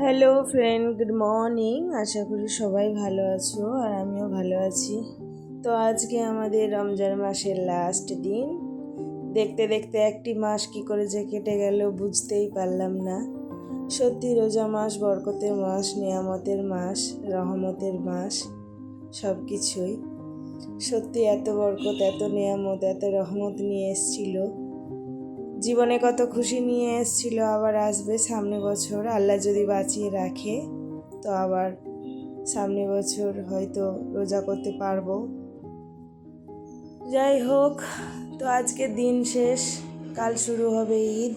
Hello friend, good morning. আশা করি সবাই ভালো আছো আর আমিও ভালো আছি। তো আজকে আমাদের রমজান মাসের লাস্ট দিন। দেখতে দেখতে একটি মাস কি করে যে কেটে গেল বুঝতেই পারলাম না। সত্যি রোজা মাস বরকতের মাস, নিয়ামতের মাস, রহমতের মাস, সব কিছুই সত্যি এত বরকত, এত নিয়ামত, এত রহমত নিয়ে এসেছিল। জীবনে কত খুশি নিয়ে এসেছিল। আবার আসবে সামনে বছর, আল্লাহ যদি বাঁচিয়ে রাখে তো আবার সামনে বছর হয়তো রোজা করতে পারবো। যাই হোক, তো আজকে দিন শেষ, কাল শুরু হবে ঈদ।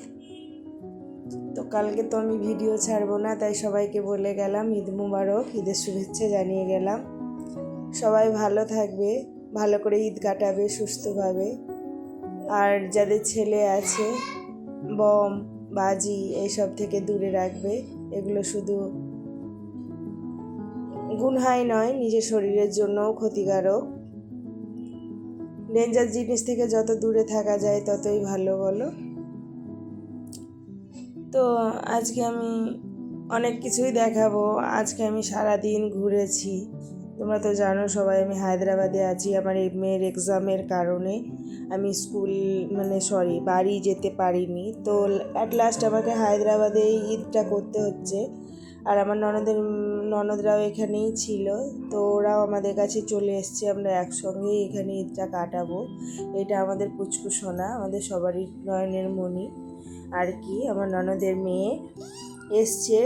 তো কালকে তো আমি ভিডিও ছাড়বো না, তাই সবাইকে বলে গেলাম ঈদ মুবারক, ঈদের শুভেচ্ছা জানিয়ে গেলাম। সবাই ভালো থাকবে, ভালো করে ঈদ কাটাবে সুস্থভাবে। আর যাদের ছেলে আছে, বম বাজি এইসব থেকে দূরে রাখবে। এগুলো শুধু গুনহাই নয়, নিজের শরীরের জন্যও ক্ষতিকারক। ডেঞ্জার জিনিস থেকে যত দূরে থাকা যায় ততই ভালো, বলো। তো আজকে আমি অনেক কিছুই দেখাবো। আজকে আমি সারাদিন ঘুরেছি। তোমরা তো জানো সবাই, আমি হায়দ্রাবাদে আছি। আমার এই মেয়ের এক্সামের কারণে আমি বাড়ি যেতে পারিনি। তো অ্যাট লাস্ট আমাকে হায়দ্রাবাদে ঈদটা করতে হচ্ছে। আর আমার ননদরাও এখানেই ছিল, তো ওরাও আমাদের কাছে চলে এসছে। আমরা একসঙ্গেই এখানে ঈদটা কাটাবো। এটা আমাদের পুচকু সোনা, আমাদের সবারই নয়নের মণি আর কি। আমার ননদের মেয়ে এসছে,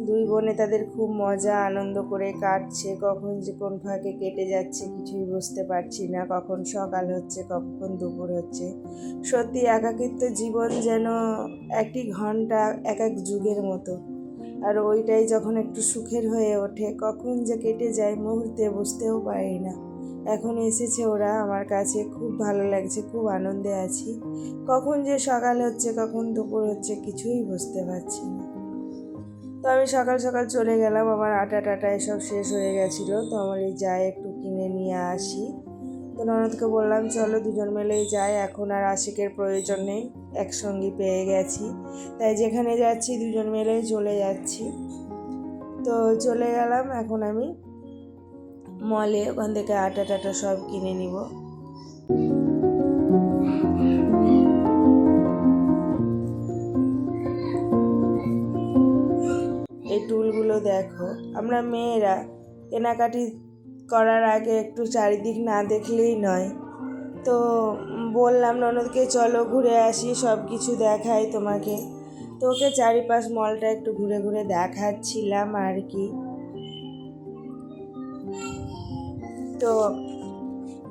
দুই বোনে তাদের খুব মজা আনন্দ করে কাটছে। কখন যে কোন ফাঁকে কেটে যাচ্ছে কিছুই বুঝতে পারছি না। কখন সকাল হচ্ছে, কখন দুপুর হচ্ছে। সত্যি একাকিত্ব জীবন যেন একটি ঘন্টা এক এক যুগের মতো। আর ওইটাই যখন একটু সুখের হয়ে ওঠে, কখন যে কেটে যায় মুহূর্তে বুঝতেও পারি না। এখন এসেছে ওরা আমার কাছে, খুব ভালো লাগছে, খুব আনন্দে আছি। কখন যে সকাল হচ্ছে, কখন দুপুর হচ্ছে, কিছুই বুঝতে পারছি না। তো আমি সকাল সকাল চলে গেলাম, আমার আটা টাটা এসব শেষ হয়ে গেছিলো। তো আমার এই যাই একটু কিনে নিয়ে আসি। তো ননদকে বললাম চলো দুজন মিলেই যাই, এখন আর আশিকের প্রয়োজন নেই, একসঙ্গে পেয়ে গেছি। তাই যেখানে যাচ্ছি দুজন মিলেই চলে যাচ্ছি। তো চলে গেলাম, এখন আমি মলে ওখান থেকে আটা টাটা সব কিনে নিব। এই টুলগুলো দেখো, আমরা মেয়েরা কেনাকাটি করার আগে একটু চারিদিক না দেখলেই নয়। তো বললাম ননদকে চলো ঘুরে আসি, সব কিছু দেখাই তোমাকে। তো ওকে চারিপাশ মলটা একটু ঘুরে ঘুরে দেখাচ্ছিলাম আর কি। তো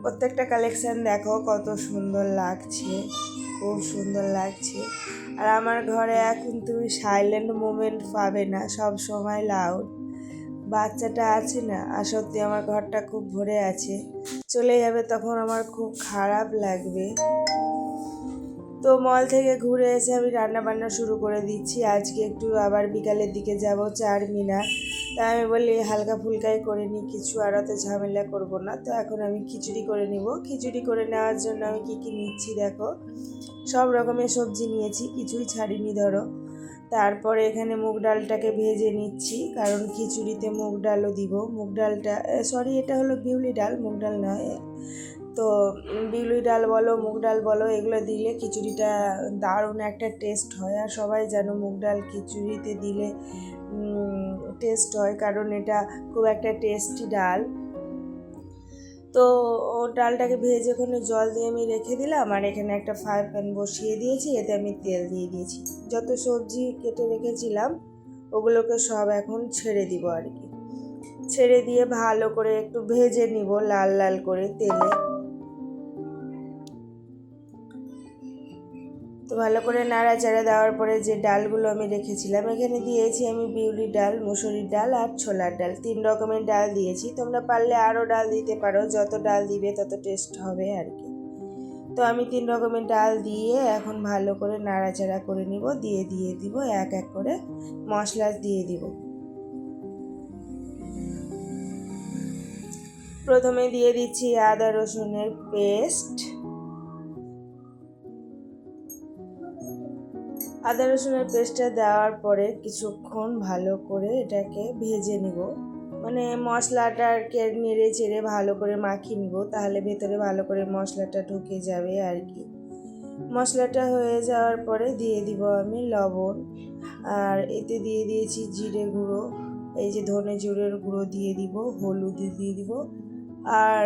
প্রত্যেকটা কালেকশান দেখো কত সুন্দর লাগছে, খুব সুন্দর লাগছে। আর আমার ঘরে এখন তুমি সাইলেন্ট মোমেন্ট পাবে না, সব সময় লাউড। বাচ্চাটা আছে না, আর সত্যি আমার ঘরটা খুব ভরে আছে। চলে যাবে তখন আমার খুব খারাপ লাগবে। তো মল থেকে ঘুরে এসে আমি রান্না বান্না শুরু করে দিচ্ছি। আজকে একটু আবার বিকালের দিকে যাব চারমিনার। তাই আমি বলি হালকা ফুলকাই করে নিই, কিছু আর অত ঝামেলা করব না। তো এখন আমি খিচুড়ি করে নিব। খিচুড়ি করে নেওয়ার জন্য আমি কী নিচ্ছি দেখো, সব রকমের সবজি নিয়েছি, কিছুই ছাড়িনি ধরো। তারপরে এখানে মুগ ডালটাকে ভেজে নিচ্ছি, কারণ খিচুড়িতে মুগ ডালও দিব। মুগ ডালটা এটা হলো বিউলি ডাল, মুগ ডাল নয়। তো বিউলি ডাল বলো, মুগ ডাল বলো, এগুলো দিলে খিচুড়িটা দারুণ একটা টেস্ট হয়। আর সবাই জানো মুগ ডাল খিচুড়িতে দিলে টেস্ট হয়, কারণ এটা খুব একটা টেস্টি ডাল। তো ডালটাকে ভেজে ওখানে জল দিয়ে আমি রেখে দিলাম। আর এখানে একটা ফ্রাই প্যান বসিয়ে দিয়েছি, এতে আমি তেল দিয়ে দিয়েছি। যত সবজি কেটে রেখেছিলাম ওগুলোকে সব এখন ছেড়ে দিব আর কি। ছেড়ে দিয়ে ভালো করে একটু ভেজে নিব লাল লাল করে তেলে। তো ভালো করে নাড়াচাড়া দেওয়ার পরে যে ডালগুলো আমি রেখেছিলাম এখানে দিয়েছি আমি বিউলির ডাল, মুসুরির ডাল আর ছোলার ডাল, 3 রকমের ডাল দিয়েছি। তোমরা পারলে আরও ডাল দিতে পারো, যত ডাল দিবে তত টেস্ট হবে আর কি। তো আমি 3 রকমের ডাল দিয়ে এখন ভালো করে নাড়াচাড়া করে নিব। দিয়ে দিব এক এক করে মশলা দিয়ে দিব। প্রথমে দিয়ে দিচ্ছি আদা রসুনের পেস্ট, আদা রসুনের পেস্টটা দেওয়ার পরে কিছুক্ষণ ভালো করে এটাকে ভেজে নিব, মানে মশলাটাকে নেড়ে চেড়ে ভালো করে মাখিয়ে নিব, তাহলে ভেতরে ভালো করে মশলাটা ঢুকে যাবে আর কি। মশলাটা হয়ে যাওয়ার পরে দিয়ে দিব আমি লবণ, আর এতে দিয়ে দিয়েছি জিরে গুঁড়ো, এই যে ধনে জিরের গুঁড়ো দিয়ে দিব, হলুদ দিয়ে দিব, আর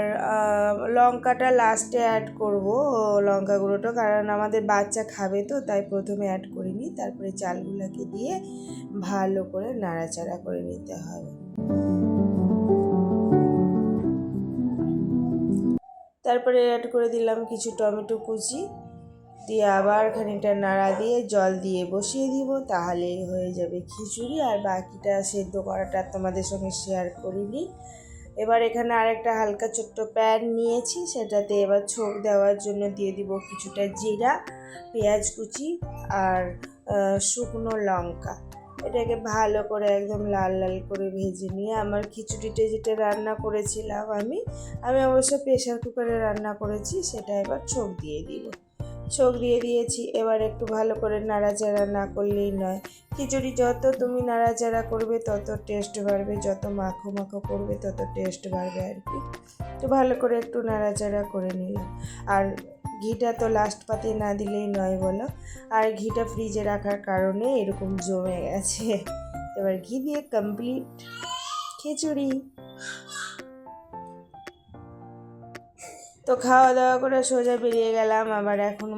লঙ্কাটা লাস্টে অ্যাড করব, লঙ্কা গুঁড়োটা, কারণ আমাদের বাচ্চা খাবে তো তাই প্রথমে অ্যাড করিনি। তারপরে চালগুলোকে দিয়ে ভালো করে নাড়াচাড়া করে নিতে হবে। তারপরে অ্যাড করে দিলাম কিছু টমেটো কুচি, দিয়ে আবার খানিকটা নাড়া দিয়ে জল দিয়ে বসিয়ে দিব, তাহলেই হয়ে যাবে খিচুড়ি। আর বাকিটা সেদ্ধ করাটা তোমাদের সঙ্গে শেয়ার করিনি। এবার এখানে আরেকটা হালকা ছোট্ট প্যান নিয়েছি, সেটাতে এবার ছোক দেওয়ার জন্য দিয়ে দিব কিছুটা জিরা, পেঁয়াজ কুচি আর শুকনো লঙ্কা। এটাকে ভালো করে একদম লাল লাল করে ভেজে নিয়ে আমার খিচুড়িটা যেটা রান্না করেছিলাম আমি অবশ্য প্রেশার কুকারে রান্না করেছি, সেটা এবার ছোক দিয়ে দিব। ছোক দিয়ে দিয়েছি, এবার একটু ভালো করে নাড়াচাড়া না করলেই নয়। খিচুড়ি যত তুমি নাড়াচাড়া করবে তত টেস্ট বাড়বে, যত মাখো মাখো করবে তত টেস্ট বাড়বে আর কি। তো ভালো করে একটু নাড়াচাড়া করে নিলাম। আর ঘিটা তো লাস্ট পাতে না দিলেই নয় বলো, আর ঘিটা ফ্রিজে রাখার কারণে এরকম জমে গেছে। এবার ঘি দিয়ে কমপ্লিট খিচুড়ি। তো খাওয়া দাওয়া করে সোজা বেরিয়ে গেলাম আবার এখন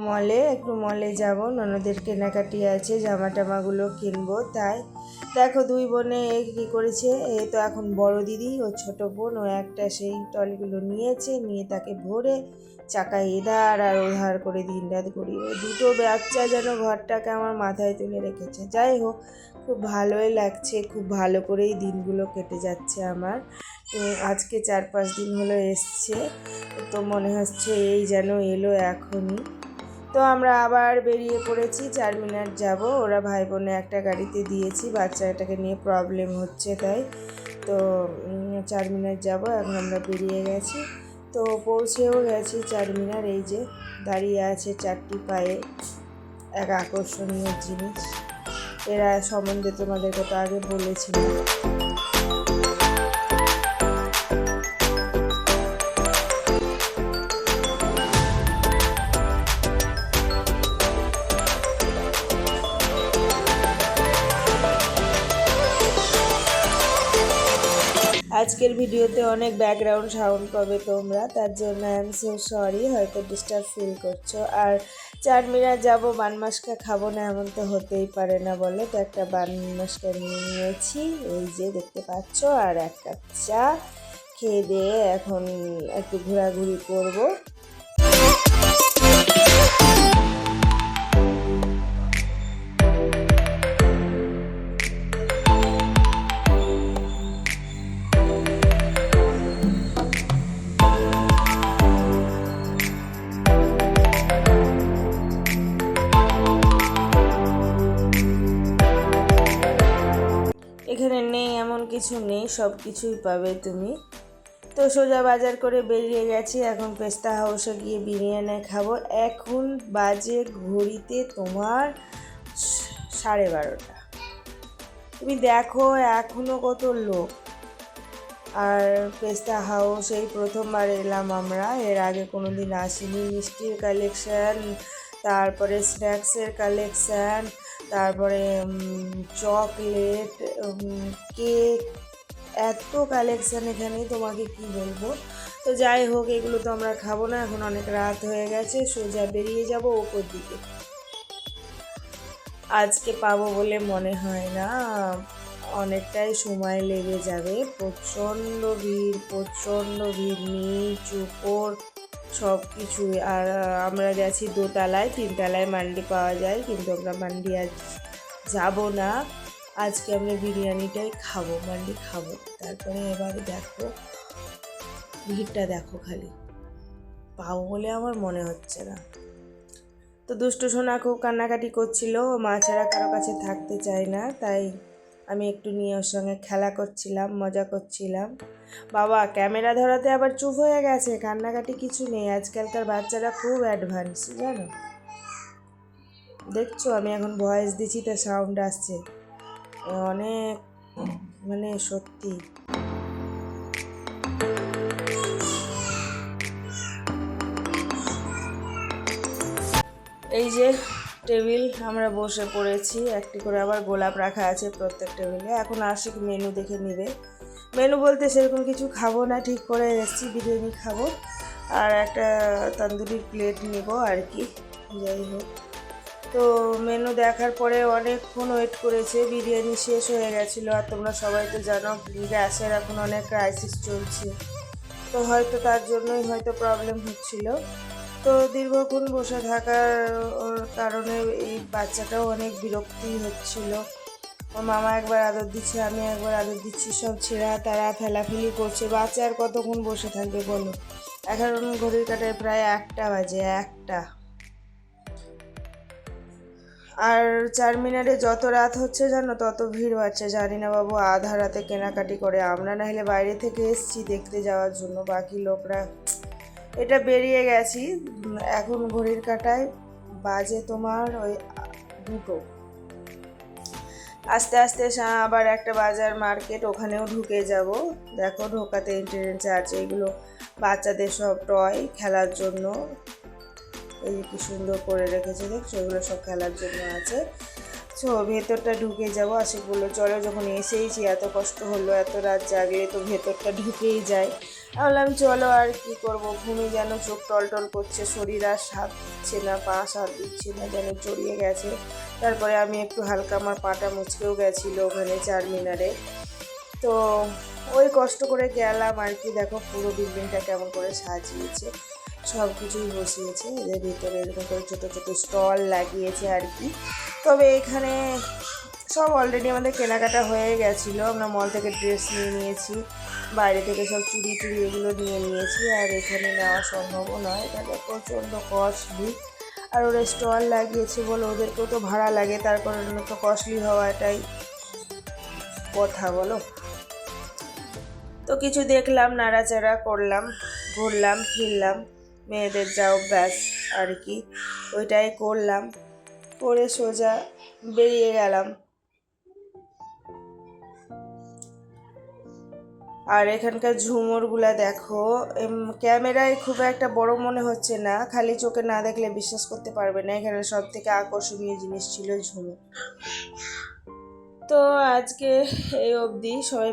একটু মলে যাব, ননদের কেনাকাটি আছে, জামা টামাগুলো কিনবো। তাই দেখো দুই বোনে কী করেছে, এই তো এখন বড় দিদি ও ছোট বোন ও একটা সেই টলিগুলো নিয়ে তাকে ভরে চাকায় এধার আর ওধার করে দিন রাত গড়িয়ে, দুটো বাচ্চা যেন ঘরটাকে আমার মাথায় তুলে রেখেছে। যাই হোক, খুব ভালোই লাগছে, খুব ভালো করেই দিনগুলো কেটে যাচ্ছে আমার। আজকে 4-5 দিন হলো এসছে, তো মনে হচ্ছে এই যেন এলো এখনই। তো আমরা আবার বেরিয়ে পড়েছি, 4 মিনিট যাব। ওরা ভাই বোনে একটা গাড়িতে দিয়েছি, বাচ্চাটাকে নিয়ে প্রবলেম হচ্ছে তাই। তো 4 মিনিট যাব, এখন আমরা বেরিয়ে গেছি। তো পৌঁছেও গেছি 4 মিনিট। এই যে দাঁড়িয়ে আছে 4টি পায়ে এক আকর্ষণীয় জিনিস, এরা সম্বন্ধে তোমাদেরকে তো আগে বলেছিলাম। আজকের ভিডিওতে অনেক ব্যাকগ্রাউন্ড সাউন্ড পাবে তোমরা, তার জন্য আই এম সো সরি, হয়তো ডিস্টার্ব ফিল করছো। আর 4 মিনিট যাবো, বানমাসকা খাবো না এমন তো হতেই পারে না বলো। তো একটা বানমাসকা নিয়ে নিয়েছি, এই যে দেখতে পাচ্ছ, আর এক কাপ চা খেয়ে দিয়ে এখন একটু ঘোরাঘুরি করবো। এখানে নেই এমন কিছু নেই, সব কিছুই পাবে তুমি। তো সোজা বাজার করে বেরিয়ে গেছি, এখন পেস্তা হাউসে গিয়ে বিরিয়ানি খাবো। এখন বাজে ঘড়িতে তোমার 12:30। তুমি দেখো এখনও কত লোক। আর পেস্তা হাউস এই প্রথমবার এলাম আমরা, এর আগে কোনো দিন আসিনি। মিষ্টির কালেকশান, তারপরে স্ন্যাক্সের কালেকশান, তারপরে চকলেট, কেক, এত কালেকশান এখানে তোমাকে কি বলবো। তো যাই হোক, এগুলো তো আমরা খাবো না, এখন অনেক রাত হয়ে গেছে, সোজা বেরিয়ে যাব ওপর দিকে। আজকে পাবো বলে মনে হয় না, অনেকটাই সময় লেগে যাবে। প্রচণ্ড ভিড়, নিচ উপর সব কিছুই। আর আমরা গেছি দোতলায়, 3 তলায় মান্ডি পাওয়া যায়, কিন্তু আমরা মান্ডি আজ যাবো না। আজকে আমরা বিরিয়ানিটাই খাবো, মান্ডি খাবো। তারপরে এবার দেখো ভিড়টা, দেখো খালি পাবো বলে আমার মনে হচ্ছে না। তো দুষ্টু সোনা খুব কান্নাকাটি করছিল, মা ছাড়া কারো কাছে থাকতে চায় না, তাই আমি একটু নিয়ে ওর সঙ্গে খেলা করছিলাম, মজা করছিলাম। বাবা ক্যামেরা ধরাতে আবার চুপ হয়ে গেছে, কান্নাকাটি কিছু নেই। আজকালকার বাচ্চারা খুব অ্যাডভান্স জানো। দেখছো আমি এখন ভয়েস দিচ্ছি তো সাউন্ড আসছে অনেক, মানে সত্যি। এই যে টেবিল আমরা বসে পড়েছি, একটি করে আবার গোলাপ রাখা আছে প্রত্যেক টেবিলে। এখন আশিক মেনু দেখে নিবে। মেনু বলতে সেরকম কিছু খাবো না, ঠিক করে এসেছি বিরিয়ানি খাবো আর একটা তন্দুরির প্লেট নেব আর কি। যাই হোক, তো মেনু দেখার পরে অনেকক্ষণ ওয়েট করেছে, বিরিয়ানি শেষ হয়ে গেছিলো। আর তোমরা সবাই তো জানো গ্যাসের এখন অনেক ক্রাইসিস চলছে, তো হয়তো তার জন্যই হয়তো প্রবলেম হচ্ছিল। তো দীর্ঘক্ষণ বসে থাকার কারণে এই বাচ্চাটাও অনেক বিরক্তি হচ্ছিল। ওর মামা একবার আদর দিচ্ছে, আমি একবার আদর দিচ্ছি, সব ছেঁড়া তারা ফেলাফেলি করছে। বাচ্চা আর কতক্ষণ বসে থাকবে বলো? এখন ঘড়ির কাটায় প্রায় 1টা বাজে, 1টা। আর চারমিনারে যত রাত হচ্ছে জানো তত ভিড় বাড়ছে। জানি না বাবু আধা রাতে কেনাকাটি করে, আমরা না হলে বাইরে থেকে এসছি দেখতে যাওয়ার জন্য, বাকি লোকরা এটা বেরিয়ে গেছি। এখন ঘড়ির কাঁটায় বাজে তোমার ওই 2টো। আস্তে আস্তে আবার একটা বাজার মার্কেট, ওখানেও ঢুকে যাব। দেখো ঢোকাতে এন্ট্রেন্সে আছে এগুলো বাচ্চাদের সব টয় খেলার জন্য। এই কি সুন্দর করে রেখেছে দেখছো, এগুলো সব খেলার জন্য আছে। সো ভেতরটা ঢুকে যাবো। আশিক বললো চলো, যখন এসেইছি এত কষ্ট হলো, এত রাত জাগলে তো ভেতরটা ঢুকেই যায়। বললাম চলো, আর কি করব, ঘুমে যেন চোখ টলটল করছে, শরীর আর সাথ দিচ্ছে না, পা সাথ দিচ্ছে না, যেন জড়িয়ে গেছে। তারপরে আমি একটু হালকা, আমার পাটা মুচকেও গেছিলো ওখানে চারমিনারে। তো ওই কষ্ট করে গেলাম আর কি। দেখো পুরো বিল্ডিংটা কেমন করে সাজিয়েছে, সব কিছুই বসিয়েছে এদের ভিতরে, এরকম করে ছোটো ছোটো স্টল লাগিয়েছে আর কি। তবে এখানে সব অলরেডি আমাদের কেনাকাটা হয়ে গেছিলো, আমরা মল থেকে ড্রেস নিয়ে নিয়েছি, বাইরে থেকে সব চুড়ি টুড়ি এগুলো নিয়ে নিয়েছি। আর এখানে নেওয়া সম্ভবও নয়, এখানে প্রচণ্ড কস্টলি। আর ওরা স্টল লাগিয়েছে বলে ওদেরকেও তো ভাড়া লাগে, তার কারণে তো কস্টলি হওয়াটাই কথা, বলো। তো কিছু দেখলাম, নাড়াচাড়া করলাম, ঘুরলাম ফিরলাম, মেয়েদের যা অভ্যাস আর কি, ওইটাই করলাম, করে সোজা বেরিয়ে গেলাম। আর এখানকার ঝুমুরগুলা দেখো, ক্যামেরায় খুব একটা বড় মনে হচ্ছে না, খালি চোখে না দেখলে বিশ্বাস করতে পারবে না। এখানে সব থেকে আকর্ষণীয় জিনিস ছিল ঝুমুর। তো আজকে এই অবধি, সবাই